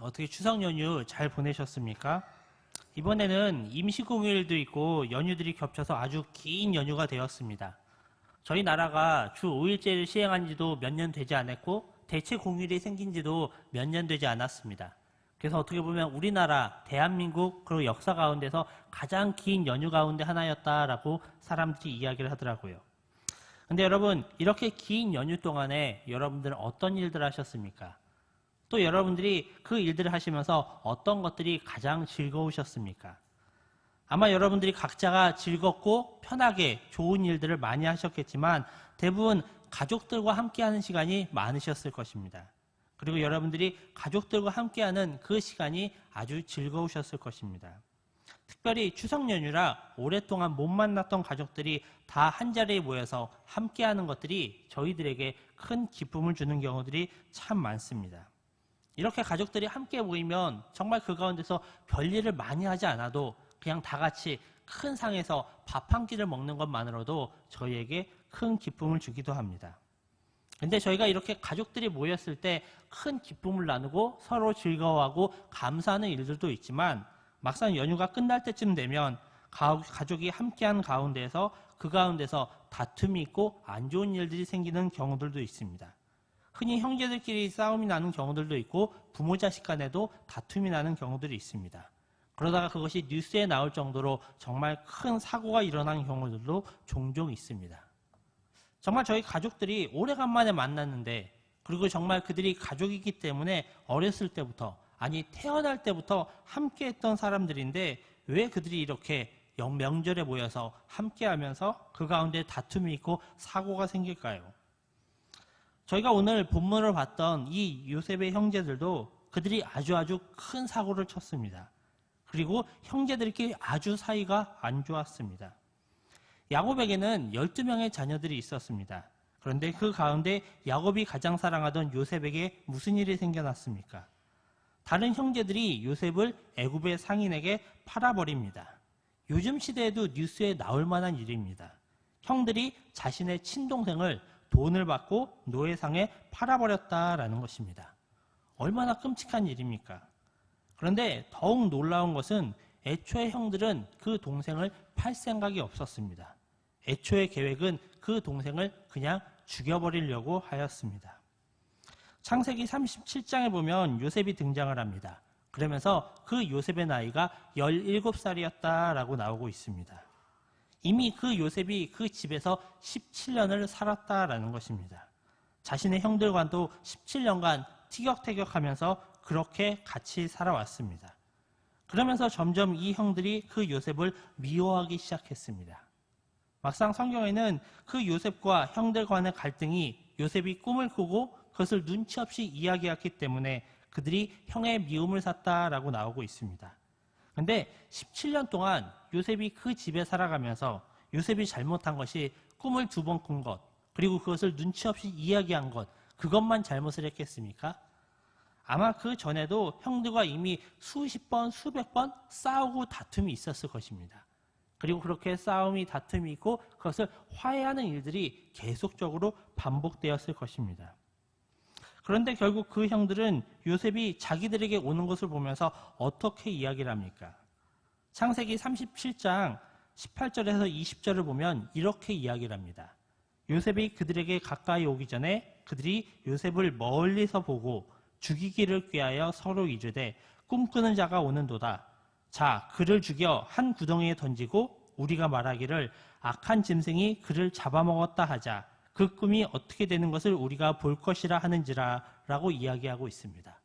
어떻게 추석 연휴 잘 보내셨습니까? 이번에는 임시공휴일도 있고 연휴들이 겹쳐서 아주 긴 연휴가 되었습니다. 저희 나라가 주 5일제를 시행한 지도 몇 년 되지 않았고 대체 공휴일이 생긴 지도 몇 년 되지 않았습니다. 그래서 어떻게 보면 우리나라, 대한민국 그리고 역사 가운데서 가장 긴 연휴 가운데 하나였다라고 사람들이 이야기를 하더라고요. 근데 여러분, 이렇게 긴 연휴 동안에 여러분들은 어떤 일들 하셨습니까? 또 여러분들이 그 일들을 하시면서 어떤 것들이 가장 즐거우셨습니까? 아마 여러분들이 각자가 즐겁고 편하게 좋은 일들을 많이 하셨겠지만 대부분 가족들과 함께하는 시간이 많으셨을 것입니다. 그리고 여러분들이 가족들과 함께하는 그 시간이 아주 즐거우셨을 것입니다. 특별히 추석 연휴라 오랫동안 못 만났던 가족들이 다 한자리에 모여서 함께하는 것들이 저희들에게 큰 기쁨을 주는 경우들이 참 많습니다. 이렇게 가족들이 함께 모이면 정말 그 가운데서 별일을 많이 하지 않아도 그냥 다 같이 큰 상에서 밥 한 끼를 먹는 것만으로도 저희에게 큰 기쁨을 주기도 합니다. 근데 저희가 이렇게 가족들이 모였을 때 큰 기쁨을 나누고 서로 즐거워하고 감사하는 일들도 있지만 막상 연휴가 끝날 때쯤 되면 가족이 함께한 가운데서 그 가운데서 다툼이 있고 안 좋은 일들이 생기는 경우들도 있습니다. 흔히 형제들끼리 싸움이 나는 경우들도 있고 부모 자식 간에도 다툼이 나는 경우들이 있습니다. 그러다가 그것이 뉴스에 나올 정도로 정말 큰 사고가 일어나는 경우들도 종종 있습니다. 정말 저희 가족들이 오래간만에 만났는데 그리고 정말 그들이 가족이기 때문에 어렸을 때부터 아니 태어날 때부터 함께했던 사람들인데 왜 그들이 이렇게 명절에 모여서 함께하면서 그 가운데 다툼이 있고 사고가 생길까요? 저희가 오늘 본문을 봤던 이 요셉의 형제들도 그들이 아주 큰 사고를 쳤습니다. 그리고 형제들끼리 아주 사이가 안 좋았습니다. 야곱에게는 12명의 자녀들이 있었습니다. 그런데 그 가운데 야곱이 가장 사랑하던 요셉에게 무슨 일이 생겨났습니까? 다른 형제들이 요셉을 애굽의 상인에게 팔아버립니다. 요즘 시대에도 뉴스에 나올 만한 일입니다. 형들이 자신의 친동생을 돈을 받고 노예상에 팔아버렸다라는 것입니다. 얼마나 끔찍한 일입니까? 그런데 더욱 놀라운 것은 애초에 형들은 그 동생을 팔 생각이 없었습니다. 애초의 계획은 그 동생을 그냥 죽여버리려고 하였습니다. 창세기 37장에 보면 요셉이 등장을 합니다. 그러면서 그 요셉의 나이가 17살이었다라고 나오고 있습니다. 이미 그 요셉이 그 집에서 17년을 살았다라는 것입니다. 자신의 형들과도 17년간 티격태격하면서 그렇게 같이 살아왔습니다. 그러면서 점점 이 형들이 그 요셉을 미워하기 시작했습니다. 막상 성경에는 그 요셉과 형들 간의 갈등이 요셉이 꿈을 꾸고 그것을 눈치 없이 이야기했기 때문에 그들이 형의 미움을 샀다라고 나오고 있습니다. 그런데 17년 동안 요셉이 그 집에 살아가면서 요셉이 잘못한 것이 꿈을 2번 꾼 것, 그리고 그것을 눈치 없이 이야기한 것, 그것만 잘못을 했겠습니까? 아마 그 전에도 형들과 이미 수십 번, 수백 번 싸우고 다툼이 있었을 것입니다. 그리고 그렇게 싸움이 다툼이 있고 그것을 화해하는 일들이 계속적으로 반복되었을 것입니다. 그런데 결국 그 형들은 요셉이 자기들에게 오는 것을 보면서 어떻게 이야기를 합니까? 창세기 37장 18절에서 20절을 보면 이렇게 이야기를 합니다. 요셉이 그들에게 가까이 오기 전에 그들이 요셉을 멀리서 보고 죽이기를 꾀하여 서로 이르되 꿈꾸는 자가 오는도다. 자, 그를 죽여 한 구덩이에 던지고 우리가 말하기를 악한 짐승이 그를 잡아먹었다 하자. 그 꿈이 어떻게 되는 것을 우리가 볼 것이라 하는지라 라고 이야기하고 있습니다.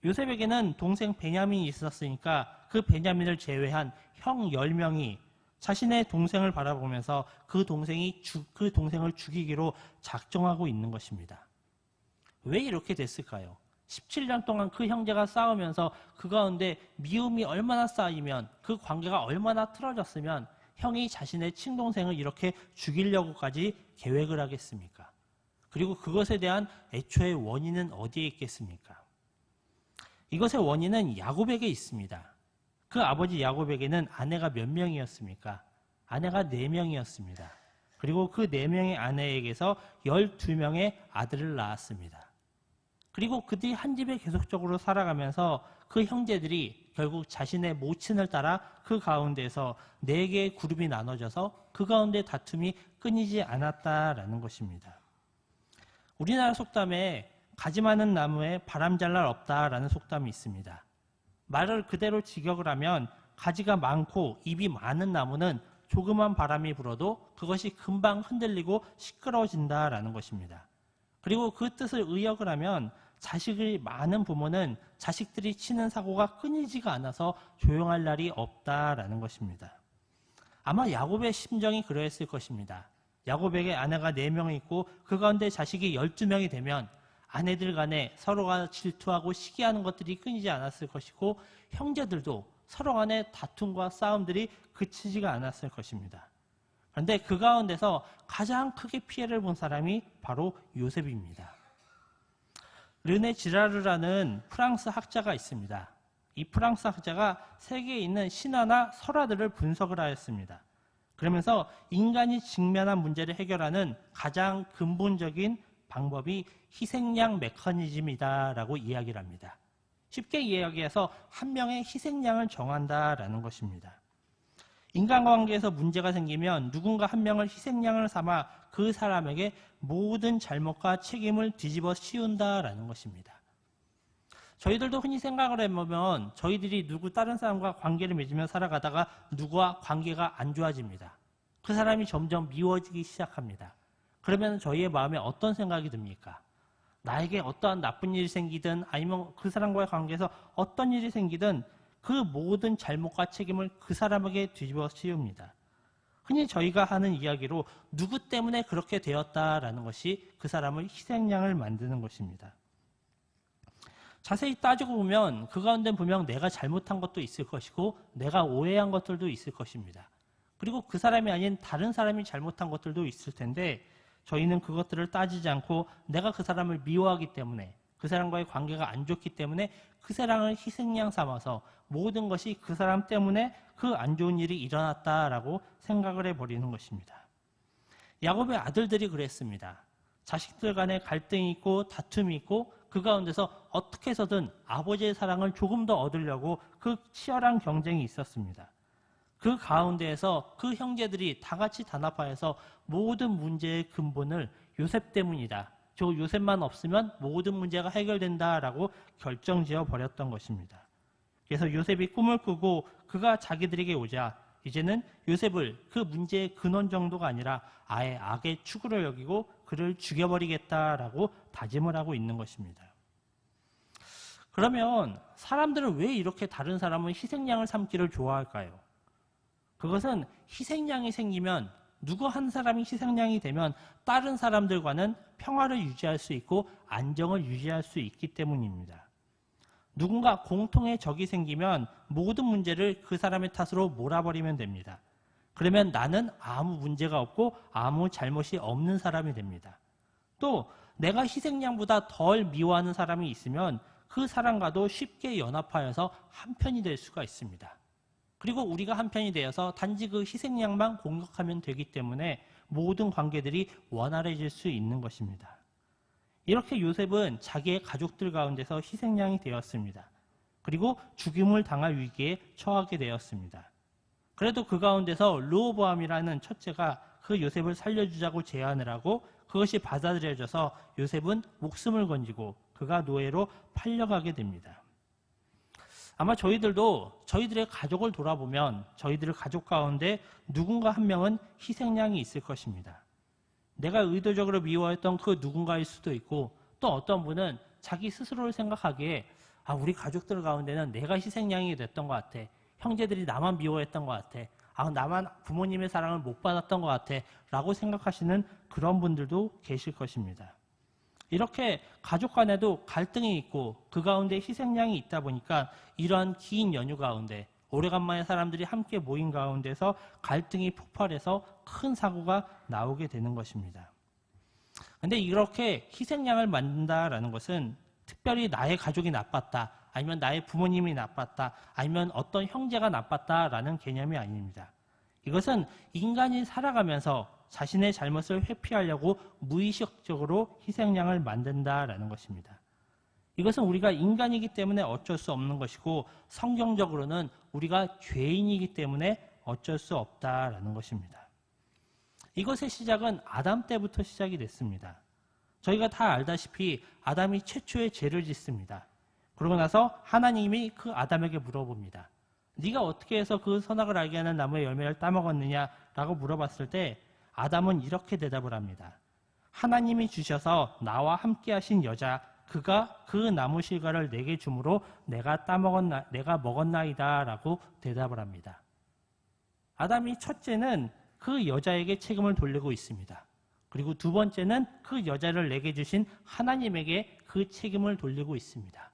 요셉에게는 동생 베냐민이 있었으니까 그 베냐민을 제외한 형 10명이 자신의 동생을 바라보면서 그 동생을 죽이기로 작정하고 있는 것입니다. 왜 이렇게 됐을까요? 17년 동안 그 형제가 싸우면서 그 가운데 미움이 얼마나 쌓이면 그 관계가 얼마나 틀어졌으면 형이 자신의 친동생을 이렇게 죽이려고까지 계획을 하겠습니까? 그리고 그것에 대한 애초의 원인은 어디에 있겠습니까? 이것의 원인은 야곱에게 있습니다. 그 아버지 야곱에게는 아내가 몇 명이었습니까? 아내가 4명이었습니다. 그리고 그 4명의 아내에게서 12명의 아들을 낳았습니다. 그리고 그들이 한 집에 계속적으로 살아가면서 그 형제들이 결국 자신의 모친을 따라 그 가운데서 4개의 그룹이 나눠져서 그 가운데 다툼이 끊이지 않았다라는 것입니다. 우리나라 속담에 가지 많은 나무에 바람 잘 날 없다라는 속담이 있습니다. 말을 그대로 직역을 하면 가지가 많고 잎이 많은 나무는 조그만 바람이 불어도 그것이 금방 흔들리고 시끄러워진다라는 것입니다. 그리고 그 뜻을 의역을 하면 자식이 많은 부모는 자식들이 치는 사고가 끊이지가 않아서 조용할 날이 없다라는 것입니다. 아마 야곱의 심정이 그러했을 것입니다. 야곱에게 아내가 4명이 있고 그 가운데 자식이 12명이 되면 아내들 간에 서로가 질투하고 시기하는 것들이 끊이지 않았을 것이고 형제들도 서로 간의 다툼과 싸움들이 그치지가 않았을 것입니다. 그런데 그 가운데서 가장 크게 피해를 본 사람이 바로 요셉입니다. 르네 지라르라는 프랑스 학자가 있습니다. 이 프랑스 학자가 세계에 있는 신화나 설화들을 분석을 하였습니다. 그러면서 인간이 직면한 문제를 해결하는 가장 근본적인 방법이 희생양 메커니즘이다라고 이야기를 합니다. 쉽게 이야기해서 한 명의 희생양을 정한다라는 것입니다. 인간관계에서 문제가 생기면 누군가 한 명을 희생양을 삼아 그 사람에게 모든 잘못과 책임을 뒤집어 씌운다라는 것입니다. 저희들도 흔히 생각을 해보면 저희들이 다른 사람과 관계를 맺으며 살아가다가 누구와 관계가 안 좋아집니다. 그 사람이 점점 미워지기 시작합니다. 그러면 저희의 마음에 어떤 생각이 듭니까? 나에게 어떠한 나쁜 일이 생기든 아니면 그 사람과의 관계에서 어떤 일이 생기든 그 모든 잘못과 책임을 그 사람에게 뒤집어 씌웁니다. 흔히 저희가 하는 이야기로 누구 때문에 그렇게 되었다라는 것이 그 사람을 희생양을 만드는 것입니다. 자세히 따지고 보면 그 가운데 분명 내가 잘못한 것도 있을 것이고 내가 오해한 것들도 있을 것입니다. 그리고 그 사람이 아닌 다른 사람이 잘못한 것들도 있을 텐데 저희는 그것들을 따지지 않고 내가 그 사람을 미워하기 때문에 그 사람과의 관계가 안 좋기 때문에 그 사람을 희생양 삼아서 모든 것이 그 사람 때문에 그 안 좋은 일이 일어났다라고 생각을 해버리는 것입니다. 야곱의 아들들이 그랬습니다. 자식들 간에 갈등이 있고 다툼이 있고 그 가운데서 어떻게 해서든 아버지의 사랑을 조금 더 얻으려고 그 치열한 경쟁이 있었습니다. 그 가운데에서 그 형제들이 다 같이 단합하여서 모든 문제의 근본을 요셉 때문이다. 저 요셉만 없으면 모든 문제가 해결된다라고 결정지어 버렸던 것입니다. 그래서 요셉이 꿈을 꾸고 그가 자기들에게 오자 이제는 요셉을 그 문제의 근원 정도가 아니라 아예 악의 축으로 여기고 그를 죽여버리겠다라고 다짐을 하고 있는 것입니다. 그러면 사람들은 왜 이렇게 다른 사람은 희생양을 삼기를 좋아할까요? 그것은 희생양이 생기면 누구 한 사람이 희생양이 되면 다른 사람들과는 평화를 유지할 수 있고 안정을 유지할 수 있기 때문입니다. 누군가 공통의 적이 생기면 모든 문제를 그 사람의 탓으로 몰아버리면 됩니다. 그러면 나는 아무 문제가 없고 아무 잘못이 없는 사람이 됩니다. 또 내가 희생양보다 덜 미워하는 사람이 있으면 그 사람과도 쉽게 연합하여서 한편이 될 수가 있습니다. 그리고 우리가 한편이 되어서 단지 그 희생양만 공격하면 되기 때문에 모든 관계들이 원활해질 수 있는 것입니다. 이렇게 요셉은 자기의 가족들 가운데서 희생양이 되었습니다. 그리고 죽임을 당할 위기에 처하게 되었습니다. 그래도 그 가운데서 르호보암이라는 첫째가 그 요셉을 살려주자고 제안을 하고 그것이 받아들여져서 요셉은 목숨을 건지고 그가 노예로 팔려가게 됩니다. 아마 저희들도 저희들의 가족을 돌아보면 저희들의 가족 가운데 누군가 한 명은 희생양이 있을 것입니다. 내가 의도적으로 미워했던 그 누군가일 수도 있고 또 어떤 분은 자기 스스로를 생각하기에 우리 가족들 가운데는 내가 희생양이 됐던 것 같아. 형제들이 나만 미워했던 것 같아. 나만 부모님의 사랑을 못 받았던 것 같아. 라고 생각하시는 그런 분들도 계실 것입니다. 이렇게 가족 간에도 갈등이 있고 그 가운데 희생양이 있다 보니까 이러한 긴 연휴 가운데 오래간만에 사람들이 함께 모인 가운데서 갈등이 폭발해서 큰 사고가 나오게 되는 것입니다. 그런데 이렇게 희생양을 만든다라는 것은 특별히 나의 가족이 나빴다, 아니면 나의 부모님이 나빴다, 아니면 어떤 형제가 나빴다라는 개념이 아닙니다. 이것은 인간이 살아가면서 자신의 잘못을 회피하려고 무의식적으로 희생양을 만든다라는 것입니다. 이것은 우리가 인간이기 때문에 어쩔 수 없는 것이고 성경적으로는 우리가 죄인이기 때문에 어쩔 수 없다라는 것입니다. 이것의 시작은 아담 때부터 시작이 됐습니다. 저희가 다 알다시피 아담이 최초의 죄를 짓습니다. 그러고 나서 하나님이 그 아담에게 물어봅니다. 네가 어떻게 해서 그 선악을 알게 하는 나무의 열매를 따먹었느냐라고 물어봤을 때 아담은 이렇게 대답을 합니다. 하나님이 주셔서 나와 함께 하신 여자 그가 그 나무 실과를 내게 주므로 내가 먹었나이다 라고 대답을 합니다. 아담이 첫째는 그 여자에게 책임을 돌리고 있습니다. 그리고 두 번째는 그 여자를 내게 주신 하나님에게 그 책임을 돌리고 있습니다.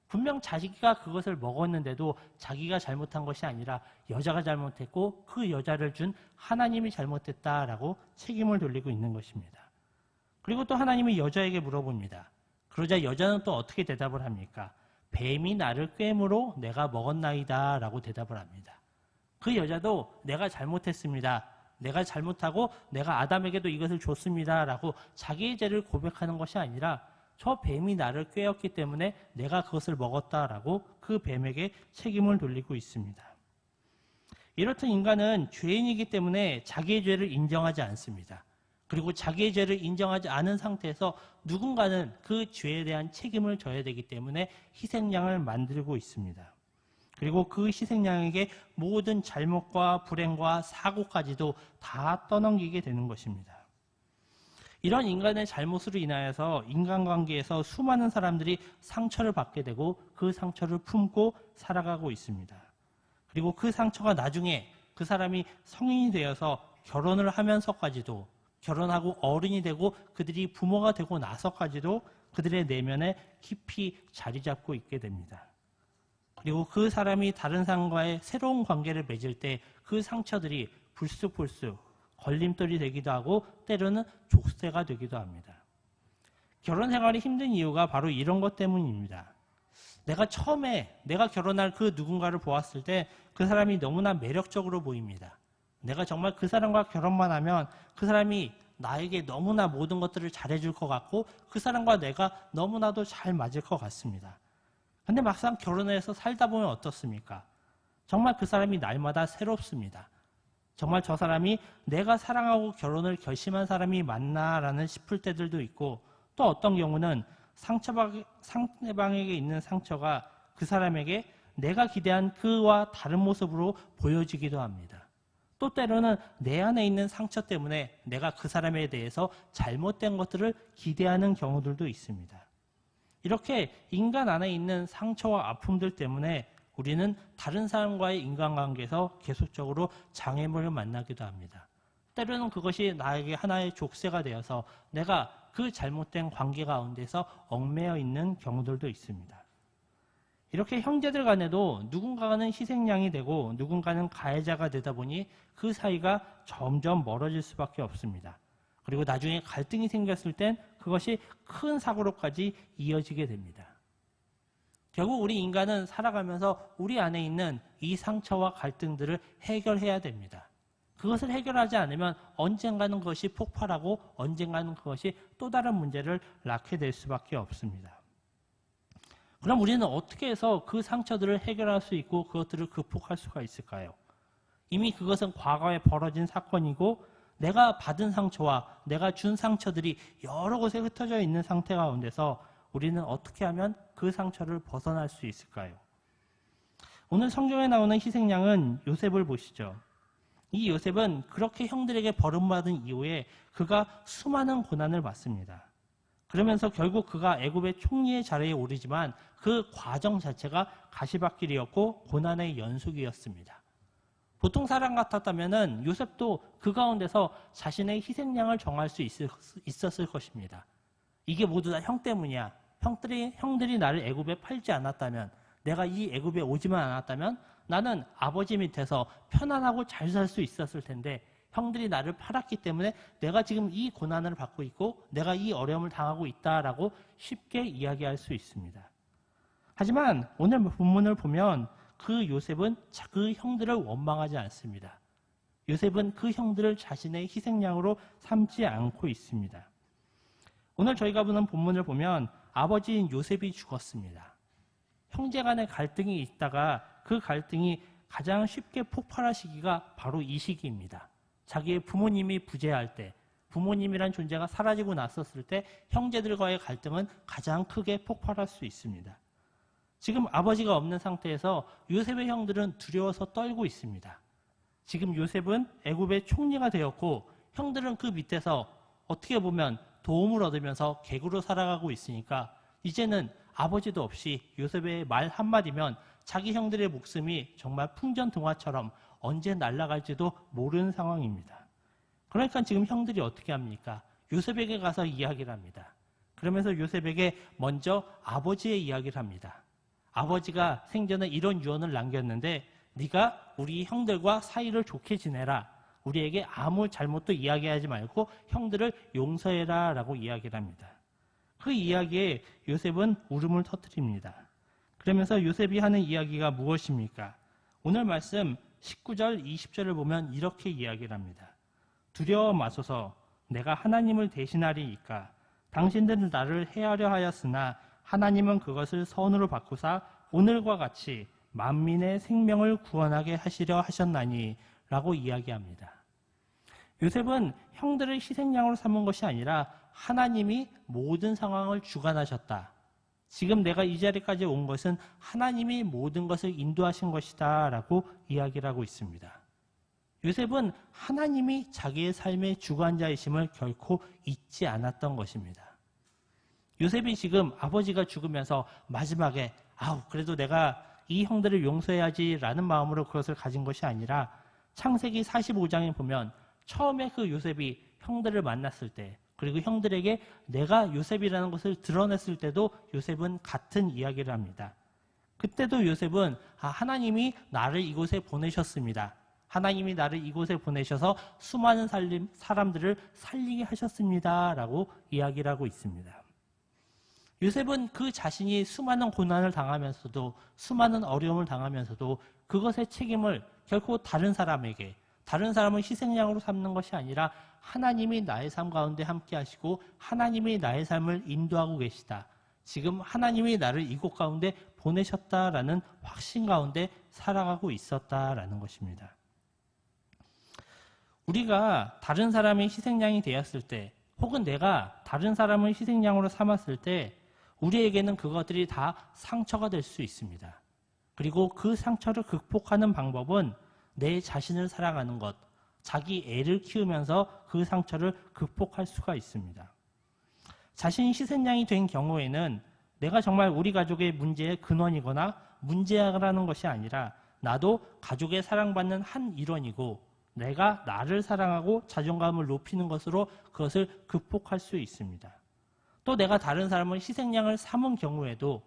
분명 자기가 그것을 먹었는데도 자기가 잘못한 것이 아니라 여자가 잘못했고 그 여자를 준 하나님이 잘못했다라고 책임을 돌리고 있는 것입니다. 그리고 또 하나님이 여자에게 물어봅니다. 그러자 여자는 또 어떻게 대답을 합니까? 뱀이 나를 꿰므로 내가 먹었나이다 라고 대답을 합니다. 그 여자도 내가 잘못했습니다. 내가 잘못하고 내가 아담에게도 이것을 줬습니다 라고 자기의 죄를 고백하는 것이 아니라 저 뱀이 나를 꿰었기 때문에 내가 그것을 먹었다라고 그 뱀에게 책임을 돌리고 있습니다. 이렇듯 인간은 죄인이기 때문에 자기의 죄를 인정하지 않습니다. 그리고 자기의 죄를 인정하지 않은 상태에서 누군가는 그 죄에 대한 책임을 져야 되기 때문에 희생양을 만들고 있습니다. 그리고 그 희생양에게 모든 잘못과 불행과 사고까지도 다 떠넘기게 되는 것입니다. 이런 인간의 잘못으로 인하여서 인간관계에서 수많은 사람들이 상처를 받게 되고 그 상처를 품고 살아가고 있습니다. 그리고 그 상처가 나중에 그 사람이 성인이 되어서 결혼을 하면서까지도 결혼하고 어른이 되고 그들이 부모가 되고 나서까지도 그들의 내면에 깊이 자리 잡고 있게 됩니다. 그리고 그 사람이 다른 사람과의 새로운 관계를 맺을 때 그 상처들이 불쑥불쑥 걸림돌이 되기도 하고 때로는 족쇄가 되기도 합니다. 결혼 생활이 힘든 이유가 바로 이런 것 때문입니다. 내가 처음에 내가 결혼할 그 누군가를 보았을 때 그 사람이 너무나 매력적으로 보입니다. 내가 정말 그 사람과 결혼만 하면 그 사람이 나에게 너무나 모든 것들을 잘해줄 것 같고 그 사람과 내가 너무나도 잘 맞을 것 같습니다. 근데 막상 결혼해서 살다 보면 어떻습니까? 정말 그 사람이 날마다 새롭습니다. 정말 저 사람이 내가 사랑하고 결혼을 결심한 사람이 맞나라는 싶을 때들도 있고 또 어떤 경우는 상대방에게 있는 상처가 그 사람에게 내가 기대한 그와 다른 모습으로 보여지기도 합니다. 또 때로는 내 안에 있는 상처 때문에 내가 그 사람에 대해서 잘못된 것들을 기대하는 경우들도 있습니다. 이렇게 인간 안에 있는 상처와 아픔들 때문에 우리는 다른 사람과의 인간관계에서 계속적으로 장애물을 만나기도 합니다. 때로는 그것이 나에게 하나의 족쇄가 되어서 내가 그 잘못된 관계 가운데서 얽매여 있는 경우들도 있습니다. 이렇게 형제들 간에도 누군가는 희생양이 되고 누군가는 가해자가 되다 보니 그 사이가 점점 멀어질 수밖에 없습니다. 그리고 나중에 갈등이 생겼을 땐 그것이 큰 사고로까지 이어지게 됩니다. 결국 우리 인간은 살아가면서 우리 안에 있는 이 상처와 갈등들을 해결해야 됩니다. 그것을 해결하지 않으면 언젠가는 그것이 폭발하고 언젠가는 그것이 또 다른 문제를 낳게 될 수밖에 없습니다. 그럼 우리는 어떻게 해서 그 상처들을 해결할 수 있고 그것들을 극복할 수가 있을까요? 이미 그것은 과거에 벌어진 사건이고 내가 받은 상처와 내가 준 상처들이 여러 곳에 흩어져 있는 상태 가운데서 우리는 어떻게 하면 그 상처를 벗어날 수 있을까요? 오늘 성경에 나오는 희생양은 요셉을 보시죠. 이 요셉은 그렇게 형들에게 버림받은 이후에 그가 수많은 고난을 받습니다. 그러면서 결국 그가 애굽의 총리의 자리에 오르지만 그 과정 자체가 가시밭길이었고 고난의 연속이었습니다. 보통 사람 같았다면 요셉도 그 가운데서 자신의 희생양을 정할 수 있었을 것입니다. 이게 모두 다 형 때문이야. 형들이 나를 애굽에 팔지 않았다면, 내가 이 애굽에 오지만 않았다면 나는 아버지 밑에서 편안하고 잘 살 수 있었을 텐데 형들이 나를 팔았기 때문에 내가 지금 이 고난을 받고 있고 내가 이 어려움을 당하고 있다라고 쉽게 이야기할 수 있습니다. 하지만 오늘 본문을 보면 그 요셉은 그 형들을 원망하지 않습니다. 요셉은 그 형들을 자신의 희생양으로 삼지 않고 있습니다. 오늘 저희가 보는 본문을 보면 아버지인 요셉이 죽었습니다. 형제 간의 갈등이 있다가 그 갈등이 가장 쉽게 폭발할 시기가 바로 이 시기입니다. 자기의 부모님이 부재할 때, 부모님이란 존재가 사라지고 났었을 때 형제들과의 갈등은 가장 크게 폭발할 수 있습니다. 지금 아버지가 없는 상태에서 요셉의 형들은 두려워서 떨고 있습니다. 지금 요셉은 애굽의 총리가 되었고 형들은 그 밑에서 어떻게 보면 도움을 얻으면서 객으로 살아가고 있으니까 이제는 아버지도 없이 요셉의 말 한마디면 자기 형들의 목숨이 정말 풍전등화처럼 언제 날아갈지도 모르는 상황입니다. 그러니까 지금 형들이 어떻게 합니까? 요셉에게 가서 이야기를 합니다. 그러면서 요셉에게 먼저 아버지의 이야기를 합니다. 아버지가 생전에 이런 유언을 남겼는데 네가 우리 형들과 사이를 좋게 지내라. 우리에게 아무 잘못도 이야기하지 말고 형들을 용서해라 라고 이야기를 합니다. 그 이야기에 요셉은 울음을 터뜨립니다. 그러면서 요셉이 하는 이야기가 무엇입니까? 오늘 말씀 19절, 20절을 보면 이렇게 이야기를 합니다. 두려워 마소서 내가 하나님을 대신하리이까 당신들은 나를 해하려 하였으나 하나님은 그것을 선으로 바꾸사 오늘과 같이 만민의 생명을 구원하게 하시려 하셨나니 라고 이야기합니다. 요셉은 형들을 희생양으로 삼은 것이 아니라 하나님이 모든 상황을 주관하셨다. 지금 내가 이 자리까지 온 것은 하나님이 모든 것을 인도하신 것이다 라고 이야기를 하고 있습니다. 요셉은 하나님이 자기의 삶의 주관자이심을 결코 잊지 않았던 것입니다. 요셉이 지금 아버지가 죽으면서 마지막에 그래도 내가 이 형들을 용서해야지 라는 마음으로 그것을 가진 것이 아니라 창세기 45장에 보면 처음에 그 요셉이 형들을 만났을 때 그리고 형들에게 내가 요셉이라는 것을 드러냈을 때도 요셉은 같은 이야기를 합니다. 그때도 요셉은 하나님이 나를 이곳에 보내셨습니다. 하나님이 나를 이곳에 보내셔서 수많은 사람들을 살리게 하셨습니다. 라고 이야기를 하고 있습니다. 요셉은 그 자신이 수많은 고난을 당하면서도 수많은 어려움을 당하면서도 그것의 책임을 결코 다른 사람에게 다른 사람을 희생양으로 삼는 것이 아니라 하나님이 나의 삶 가운데 함께 하시고 하나님이 나의 삶을 인도하고 계시다. 지금 하나님이 나를 이곳 가운데 보내셨다라는 확신 가운데 살아가고 있었다라는 것입니다. 우리가 다른 사람의 희생양이 되었을 때 혹은 내가 다른 사람을 희생양으로 삼았을 때 우리에게는 그것들이 다 상처가 될 수 있습니다. 그리고 그 상처를 극복하는 방법은 내 자신을 사랑하는 것, 자기 애를 키우면서 그 상처를 극복할 수가 있습니다. 자신이 희생양이 된 경우에는 내가 정말 우리 가족의 문제의 근원이거나 문제라는 것이 아니라 나도 가족의 사랑받는 한 일원이고 내가 나를 사랑하고 자존감을 높이는 것으로 그것을 극복할 수 있습니다. 또 내가 다른 사람을 희생양을 삼은 경우에도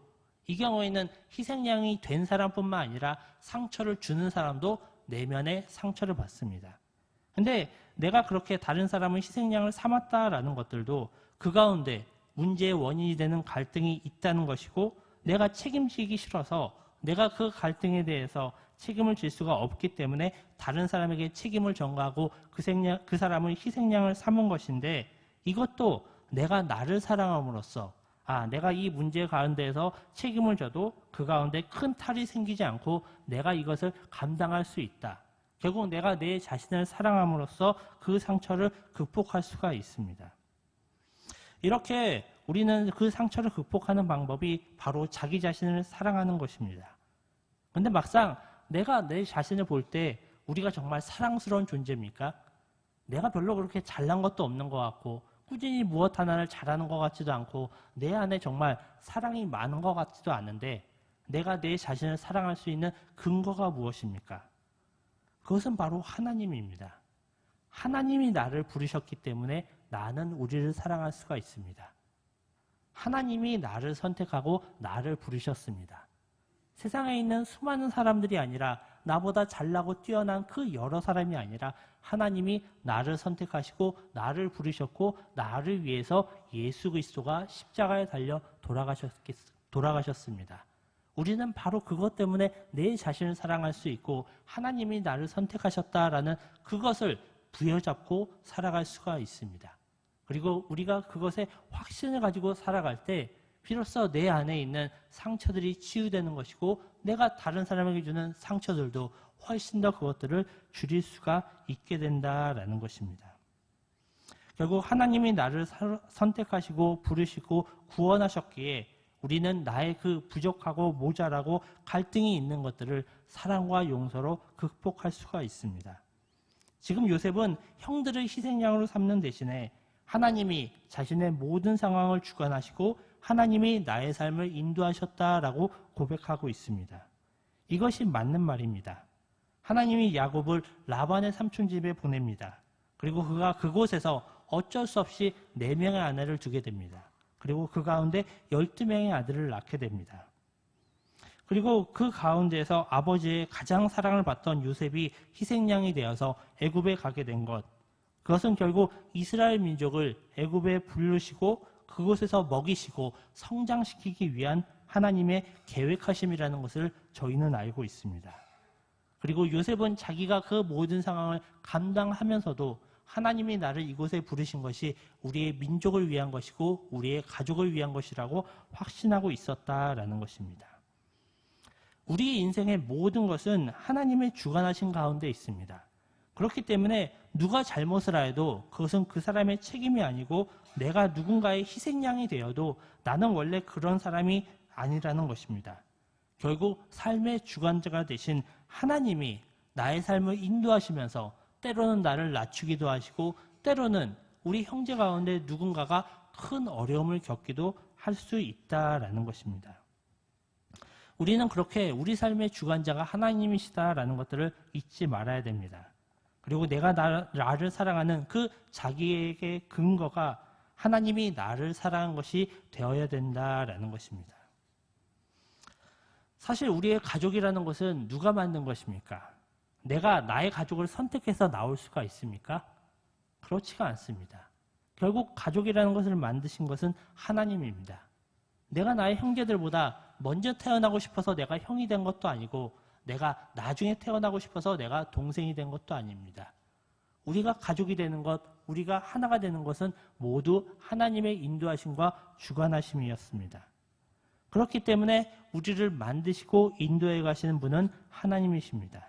이 경우에는 희생양이 된 사람뿐만 아니라 상처를 주는 사람도 내면의 상처를 받습니다. 근데 내가 그렇게 다른 사람을 희생양을 삼았다라는 것들도 그 가운데 문제의 원인이 되는 갈등이 있다는 것이고 내가 책임지기 싫어서 내가 그 갈등에 대해서 책임을 질 수가 없기 때문에 다른 사람에게 책임을 전가하고 그 사람을 희생양을 삼은 것인데 이것도 내가 나를 사랑함으로써 내가 이 문제 가운데에서 책임을 져도 그 가운데 큰 탈이 생기지 않고 내가 이것을 감당할 수 있다. 결국 내가 내 자신을 사랑함으로써 그 상처를 극복할 수가 있습니다. 이렇게 우리는 그 상처를 극복하는 방법이 바로 자기 자신을 사랑하는 것입니다. 그런데 막상 내가 내 자신을 볼 때 우리가 정말 사랑스러운 존재입니까? 내가 별로 그렇게 잘난 것도 없는 것 같고 꾸준히 무엇 하나를 잘하는 것 같지도 않고 내 안에 정말 사랑이 많은 것 같지도 않은데 내가 내 자신을 사랑할 수 있는 근거가 무엇입니까? 그것은 바로 하나님입니다. 하나님이 나를 부르셨기 때문에 나는 우리를 사랑할 수가 있습니다. 하나님이 나를 선택하고 나를 부르셨습니다. 세상에 있는 수많은 사람들이 아니라 나보다 잘나고 뛰어난 그 여러 사람이 아니라 하나님이 나를 선택하시고 나를 부르셨고 나를 위해서 예수 그리스도가 십자가에 달려 돌아가셨습니다. 우리는 바로 그것 때문에 내 자신을 사랑할 수 있고 하나님이 나를 선택하셨다라는 그것을 부여잡고 살아갈 수가 있습니다. 그리고 우리가 그것에 확신을 가지고 살아갈 때 비로소 내 안에 있는 상처들이 치유되는 것이고 내가 다른 사람에게 주는 상처들도 훨씬 더 그것들을 줄일 수가 있게 된다라는 것입니다. 결국 하나님이 나를 선택하시고 부르시고 구원하셨기에 우리는 나의 그 부족하고 모자라고 갈등이 있는 것들을 사랑과 용서로 극복할 수가 있습니다. 지금 요셉은 형들을 희생양으로 삼는 대신에 하나님이 자신의 모든 상황을 주관하시고 하나님이 나의 삶을 인도하셨다라고 고백하고 있습니다. 이것이 맞는 말입니다. 하나님이 야곱을 라반의 삼촌 집에 보냅니다. 그리고 그가 그곳에서 어쩔 수 없이 4명의 아내를 두게 됩니다. 그리고 그 가운데 12명의 아들을 낳게 됩니다. 그리고 그 가운데에서 아버지의 가장 사랑을 받던 요셉이 희생양이 되어서 애굽에 가게 된 것, 그것은 결국 이스라엘 민족을 애굽에 부르시고 그곳에서 먹이시고 성장시키기 위한 하나님의 계획하심이라는 것을 저희는 알고 있습니다. 그리고 요셉은 자기가 그 모든 상황을 감당하면서도 하나님이 나를 이곳에 부르신 것이 우리의 민족을 위한 것이고 우리의 가족을 위한 것이라고 확신하고 있었다라는 것입니다. 우리의 인생의 모든 것은 하나님의 주관하신 가운데 있습니다. 그렇기 때문에 누가 잘못을 하여도 그것은 그 사람의 책임이 아니고 내가 누군가의 희생양이 되어도 나는 원래 그런 사람이 아니라는 것입니다. 결국 삶의 주관자가 되신 하나님이 나의 삶을 인도하시면서 때로는 나를 낮추기도 하시고 때로는 우리 형제 가운데 누군가가 큰 어려움을 겪기도 할 수 있다라는 것입니다. 우리는 그렇게 우리 삶의 주관자가 하나님이시다라는 것들을 잊지 말아야 됩니다. 그리고 내가 나를 사랑하는 그 자기에게 근거가 하나님이 나를 사랑한 것이 되어야 된다라는 것입니다. 사실 우리의 가족이라는 것은 누가 만든 것입니까? 내가 나의 가족을 선택해서 나올 수가 있습니까? 그렇지가 않습니다. 결국 가족이라는 것을 만드신 것은 하나님입니다. 내가 나의 형제들보다 먼저 태어나고 싶어서 내가 형이 된 것도 아니고 내가 나중에 태어나고 싶어서 내가 동생이 된 것도 아닙니다. 우리가 가족이 되는 것, 우리가 하나가 되는 것은 모두 하나님의 인도하심과 주관하심이었습니다. 그렇기 때문에 우리를 만드시고 인도해 가시는 분은 하나님이십니다.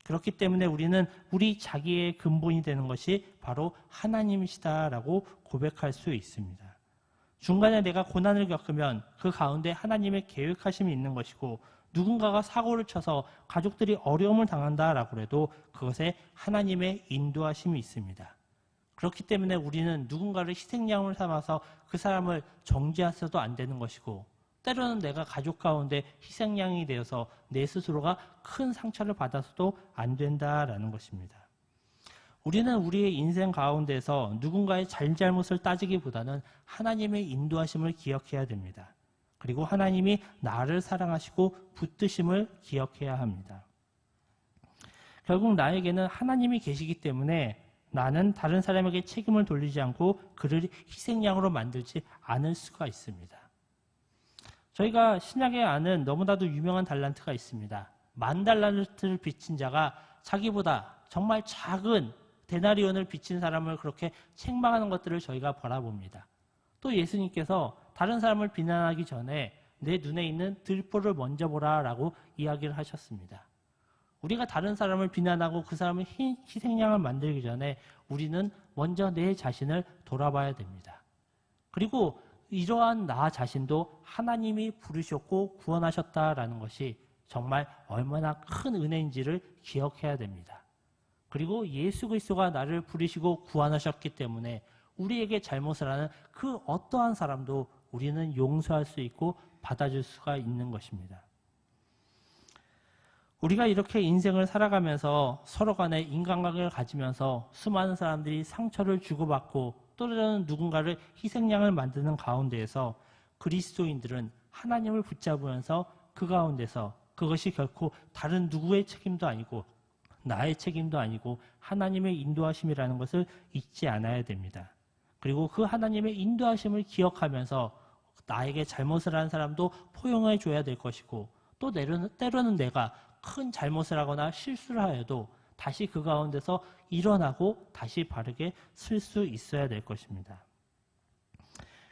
그렇기 때문에 우리는 우리 자기의 근본이 되는 것이 바로 하나님이시다라고 고백할 수 있습니다. 중간에 내가 고난을 겪으면 그 가운데 하나님의 계획하심이 있는 것이고 누군가가 사고를 쳐서 가족들이 어려움을 당한다라고 해도 그것에 하나님의 인도하심이 있습니다. 그렇기 때문에 우리는 누군가를 희생양을 삼아서 그 사람을 정죄해서도 안 되는 것이고 때로는 내가 가족 가운데 희생양이 되어서 내 스스로가 큰 상처를 받아서도 안 된다라는 것입니다. 우리는 우리의 인생 가운데서 누군가의 잘잘못을 따지기보다는 하나님의 인도하심을 기억해야 됩니다. 그리고 하나님이 나를 사랑하시고 붙드심을 기억해야 합니다. 결국 나에게는 하나님이 계시기 때문에 나는 다른 사람에게 책임을 돌리지 않고 그를 희생양으로 만들지 않을 수가 있습니다. 저희가 신약에 아는 너무나도 유명한 달란트가 있습니다. 10,000달란트를 빚진 자가 자기보다 정말 작은 데나리온을 빚진 사람을 그렇게 책망하는 것들을 저희가 바라봅니다. 또 예수님께서 다른 사람을 비난하기 전에 내 눈에 있는 들보를 먼저 보라라고 이야기를 하셨습니다. 우리가 다른 사람을 비난하고 그 사람을 희생양을 만들기 전에 우리는 먼저 내 자신을 돌아봐야 됩니다. 그리고 이러한 나 자신도 하나님이 부르셨고 구원하셨다라는 것이 정말 얼마나 큰 은혜인지를 기억해야 됩니다. 그리고 예수 그리스도가 나를 부르시고 구원하셨기 때문에 우리에게 잘못을 하는 그 어떠한 사람도 우리는 용서할 수 있고 받아줄 수가 있는 것입니다. 우리가 이렇게 인생을 살아가면서 서로 간에 인간관계를 가지면서 수많은 사람들이 상처를 주고받고 또는 누군가를 희생양을 만드는 가운데에서 그리스도인들은 하나님을 붙잡으면서 그 가운데서 그것이 결코 다른 누구의 책임도 아니고 나의 책임도 아니고 하나님의 인도하심이라는 것을 잊지 않아야 됩니다. 그리고 그 하나님의 인도하심을 기억하면서 나에게 잘못을 한 사람도 포용해 줘야 될 것이고 또 때로는 내가 큰 잘못을 하거나 실수를 하여도 다시 그 가운데서 일어나고 다시 바르게 쓸 수 있어야 될 것입니다.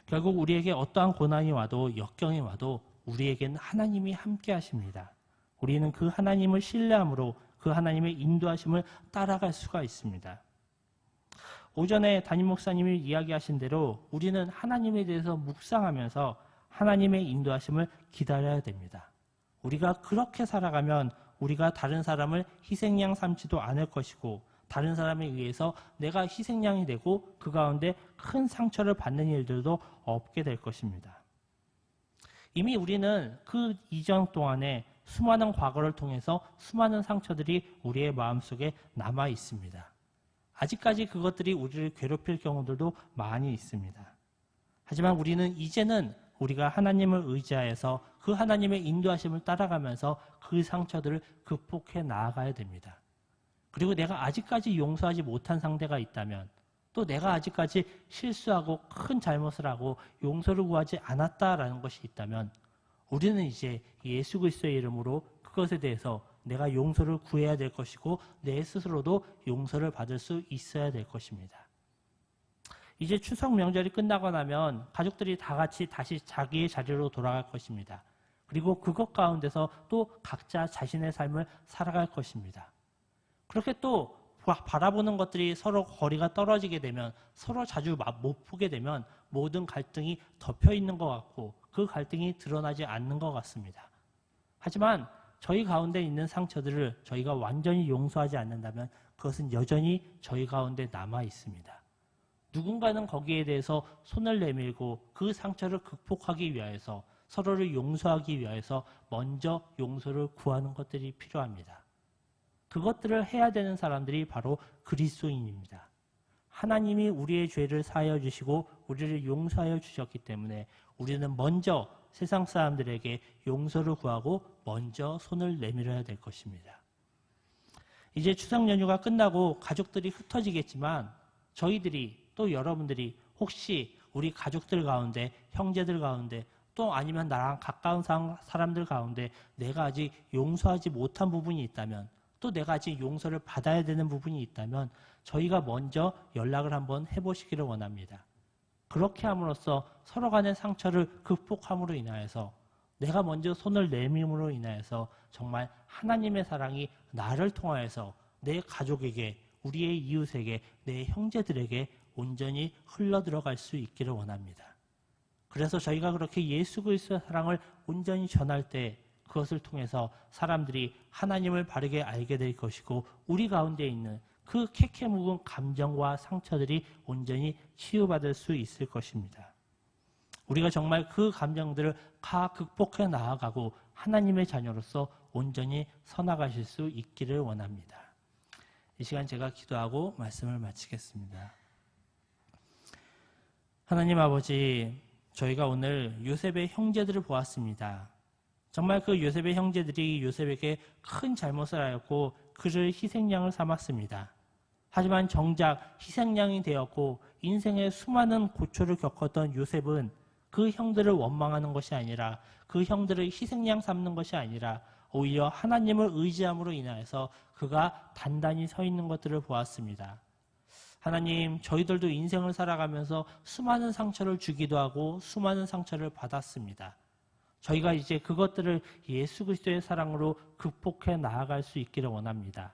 결국 우리에게 어떠한 고난이 와도 역경이 와도 우리에게는 하나님이 함께 하십니다. 우리는 그 하나님을 신뢰함으로 그 하나님의 인도하심을 따라갈 수가 있습니다. 오전에 담임 목사님이 이야기하신 대로 우리는 하나님에 대해서 묵상하면서 하나님의 인도하심을 기다려야 됩니다. 우리가 그렇게 살아가면 우리가 다른 사람을 희생양 삼지도 않을 것이고 다른 사람에 의해서 내가 희생양이 되고 그 가운데 큰 상처를 받는 일들도 없게 될 것입니다. 이미 우리는 그 이전 동안에 수많은 과거를 통해서 수많은 상처들이 우리의 마음속에 남아 있습니다. 아직까지 그것들이 우리를 괴롭힐 경우들도 많이 있습니다. 하지만 우리는 이제는 우리가 하나님을 의지하여서 그 하나님의 인도하심을 따라가면서 그 상처들을 극복해 나아가야 됩니다. 그리고 내가 아직까지 용서하지 못한 상대가 있다면 또 내가 아직까지 실수하고 큰 잘못을 하고 용서를 구하지 않았다라는 것이 있다면 우리는 이제 예수 그리스도의 이름으로 그것에 대해서 내가 용서를 구해야 될 것이고 내 스스로도 용서를 받을 수 있어야 될 것입니다. 이제 추석 명절이 끝나고 나면 가족들이 다 같이 다시 자기의 자리로 돌아갈 것입니다. 그리고 그것 가운데서 또 각자 자신의 삶을 살아갈 것입니다. 그렇게 또 바라보는 것들이 서로 거리가 떨어지게 되면 서로 자주 못 보게 되면 모든 갈등이 덮여 있는 것 같고 그 갈등이 드러나지 않는 것 같습니다. 하지만 저희 가운데 있는 상처들을 저희가 완전히 용서하지 않는다면 그것은 여전히 저희 가운데 남아 있습니다. 누군가는 거기에 대해서 손을 내밀고 그 상처를 극복하기 위하여서 서로를 용서하기 위하여서 먼저 용서를 구하는 것들이 필요합니다. 그것들을 해야 되는 사람들이 바로 그리스도인입니다. 하나님이 우리의 죄를 사하여 주시고 우리를 용서하여 주셨기 때문에 우리는 먼저 세상 사람들에게 용서를 구하고 먼저 손을 내밀어야 될 것입니다. 이제 추석 연휴가 끝나고 가족들이 흩어지겠지만 저희들이 또 여러분들이 혹시 우리 가족들 가운데 형제들 가운데 또 아니면 나랑 가까운 사람들 가운데 내가 아직 용서하지 못한 부분이 있다면 또 내가 아직 용서를 받아야 되는 부분이 있다면 저희가 먼저 연락을 한번 해보시기를 원합니다. 그렇게 함으로써 서로 간의 상처를 극복함으로 인하여서 내가 먼저 손을 내밈으로 인하여서 정말 하나님의 사랑이 나를 통하여서 내 가족에게, 우리의 이웃에게, 내 형제들에게 온전히 흘러들어갈 수 있기를 원합니다. 그래서 저희가 그렇게 예수 그리스도의 사랑을 온전히 전할 때 그것을 통해서 사람들이 하나님을 바르게 알게 될 것이고 우리 가운데 있는 그 캐캐 묵은 감정과 상처들이 온전히 치유받을 수 있을 것입니다. 우리가 정말 그 감정들을 다 극복해 나아가고 하나님의 자녀로서 온전히 서나가실 수 있기를 원합니다. 이 시간 제가 기도하고 말씀을 마치겠습니다. 하나님 아버지, 저희가 오늘 요셉의 형제들을 보았습니다. 정말 그 요셉의 형제들이 요셉에게 큰 잘못을 하였고 그를 희생양을 삼았습니다. 하지만 정작 희생양이 되었고 인생의 수많은 고초를 겪었던 요셉은 그 형들을 원망하는 것이 아니라 그 형들을 희생양 삼는 것이 아니라 오히려 하나님을 의지함으로 인하여서 그가 단단히 서 있는 것들을 보았습니다. 하나님, 저희들도 인생을 살아가면서 수많은 상처를 주기도 하고 수많은 상처를 받았습니다. 저희가 이제 그것들을 예수 그리스도의 사랑으로 극복해 나아갈 수 있기를 원합니다.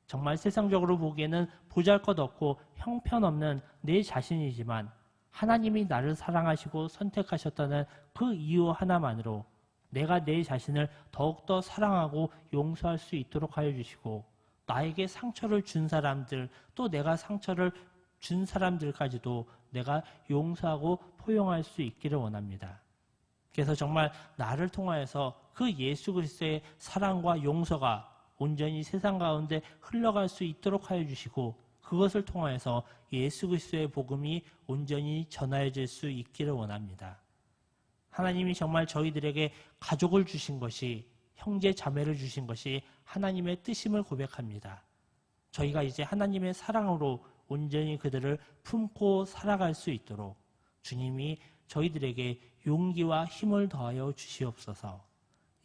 정말 세상적으로 보기에는 보잘것없고 형편없는 내 자신이지만 하나님이 나를 사랑하시고 선택하셨다는 그 이유 하나만으로 내가 내 자신을 더욱더 사랑하고 용서할 수 있도록 하여 주시고 나에게 상처를 준 사람들 또 내가 상처를 준 사람들까지도 내가 용서하고 포용할 수 있기를 원합니다. 그래서 정말 나를 통하여서 그 예수 그리스도의 사랑과 용서가 온전히 세상 가운데 흘러갈 수 있도록 하여 주시고 그것을 통하여서 예수 그리스도의 복음이 온전히 전하여질 수 있기를 원합니다. 하나님이 정말 저희들에게 가족을 주신 것이 형제 자매를 주신 것이 하나님의 뜻임을 고백합니다. 저희가 이제 하나님의 사랑으로 온전히 그들을 품고 살아갈 수 있도록 주님이 저희들에게 용기와 힘을 더하여 주시옵소서.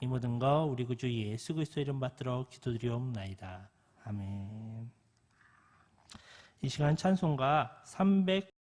이 모든 거 우리 구주 예수 그리스도 이름 받들어 기도드리옵나이다. 아멘. 이 시간 찬송가 300